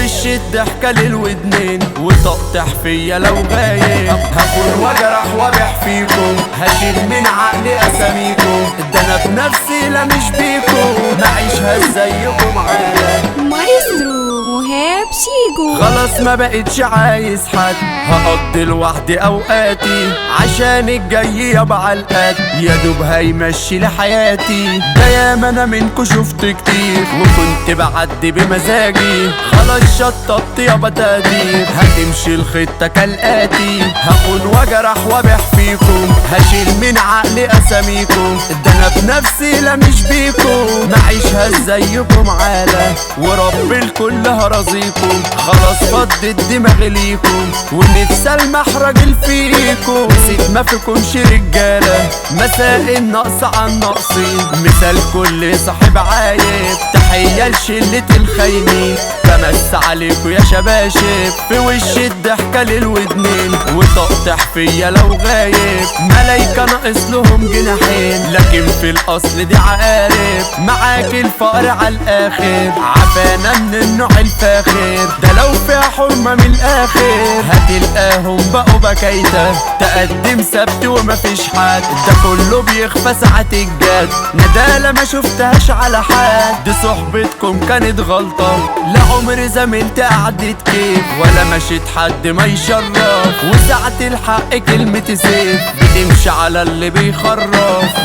وش الضحكة للودنين وتقطع فيا لو غايب. هكون واجرح وابح فيكم، هشيل من عقلي اساميكم، ده انا بنفسي لا مش بيكم، معيشها زيكم عالم. مايسترو مهاب شيجو. خلاص ما بقتش عايز حد، هقضي لوحدي اوقاتي عشان الجاي يابا القد يا دوب هيمشي لحياتي. ده ياما انا منكو شفت كتير وكنت بعدي بمزاجي، خلاص شطبت يابا تقدير، هتمشي الخطة كالآتي. هكون واجرح وابح فيكم، هشيل من عقلي اساميكم، ده انا بنفسي لا مش بيكم، معيشها زيكم عالة ورب الكل هرزيكم. خلاص فضت دماغي ليكم ونفسي المح راجل فيكم، نسيت ما فيكمش رجالة، مساء النقص عن ناقصين، مثال كل صاحب عايب، تحية لشلة الخاينين، بمس عليكوا يا شباشب، في وش الضحكة للودنين وتقطع فيا لو غايب. ملايكة ناقص لهم جناحين لكن في الاصل دي عقارب، معاك الفقر على الاخر، عفانة من النوع الفاخر، ده لو فيها حرمة من الاخر هتلقاهم بقوا بكايتة، تقدم سبت ومفيش حد، ده كله بيخفى ساعة الجد، ندالة ما شفتهاش على حد، دي صحبتكم كانت غلطة، لا عمري زميلت قعدت كيف ولا مشيت حد ما يشرف، وساعة الحق كلمة سيف بتمشي على اللي بيخرف.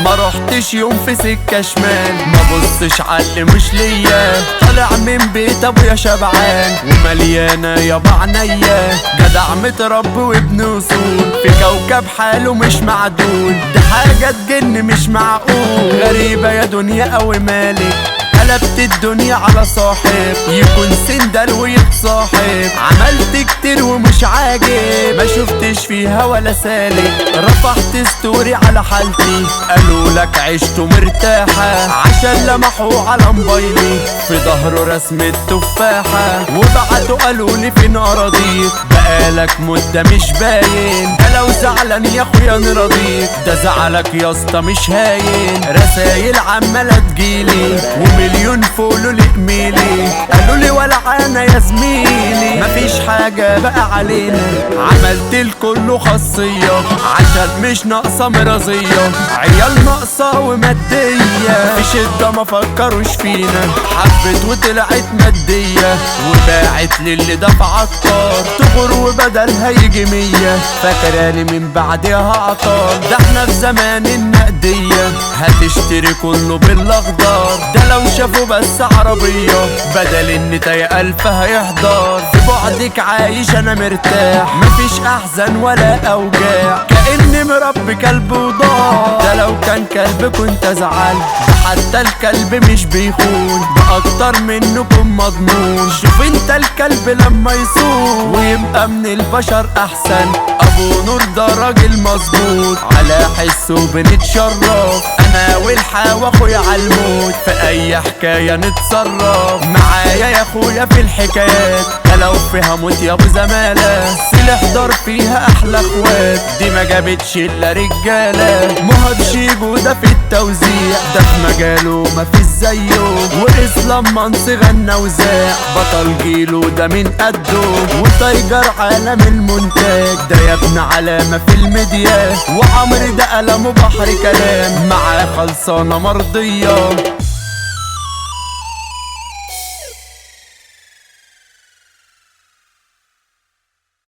ما رحتش يوم في سكة شمال، ما بصش على اللي مش ليا، طالع من بيت ابويا شبعان ومليانة يابا عينيا، جدع متربي وابن اصول في كوكب حاله مش معدول، دي حاجة تجن مش معقول، غريبة يا دنيا اوي مالك، قلبت الدنيا على صاحب يكون سندل ويتصاحب، عملت كتير ومش عاجب، ما شفتش فيها ولا سالك، رفعت ستوري على حالتي قالوا لك عشت مرتاحة، عشان لمحوا على موبايلي في ظهره رسم التفاحة، وبعتوا قالوا لي فين اراضيك بقالك مدة مش باين، ده لو زعلان يا اخويا نراضيك، ده زعلك يا اسطى مش هاين، رسايل عمالة تجيلي ومليون فولو لإيميلي، قالوا لي ولا عنا يا زميلي، مفيش حاجة بقى علينا، عملت الكل خاصية عشان مش ناقصة مرازية، عيال ناقصة ومادية، في شدة ما فكروش فينا، حبت وطلعت مادية، وباعت للي دفع عطار، تغر وبدلها يجي 100، فاكراني من بعدها عطار، ده احنا في زمان النقدية، هتشتري كله بالاخضر، ده لو شافوا بس عربية بدل النتاية 1000 هيحضر، في بعدك عايش انا مرتاح، مفيش احزان ولا اوجاع، كأني مربي كلب وضاع، ده لو كان كلب كنت ازعل، ده حتى الكلب مش بيخون، ده اكتر منكم مضمون، شوف انت الكلب لما يصون ويبقى من البشر احسن، ابو نور ده راجل مظبوط على حسه بنتشرف، انا والحا واخويا عالموت في اي حكاية نتصرف، معايا يا اخويا في الحكايات، ده لو فيها موت يا ابو زمالة، سلاح دار فيها احلى اخوات، دي ما جابتش الا رجالة، مهاب شيجو ده في التوزيع، ده في مجاله ما فيش زيه، واسلام منصي غنى وزاع، بطل جيله ده من قده، وتايجر عالم المونتاج، ده يا ابن علامة في الميديا، وعمري ده قلمه بحر كلام، معاه خلصانة مرضية.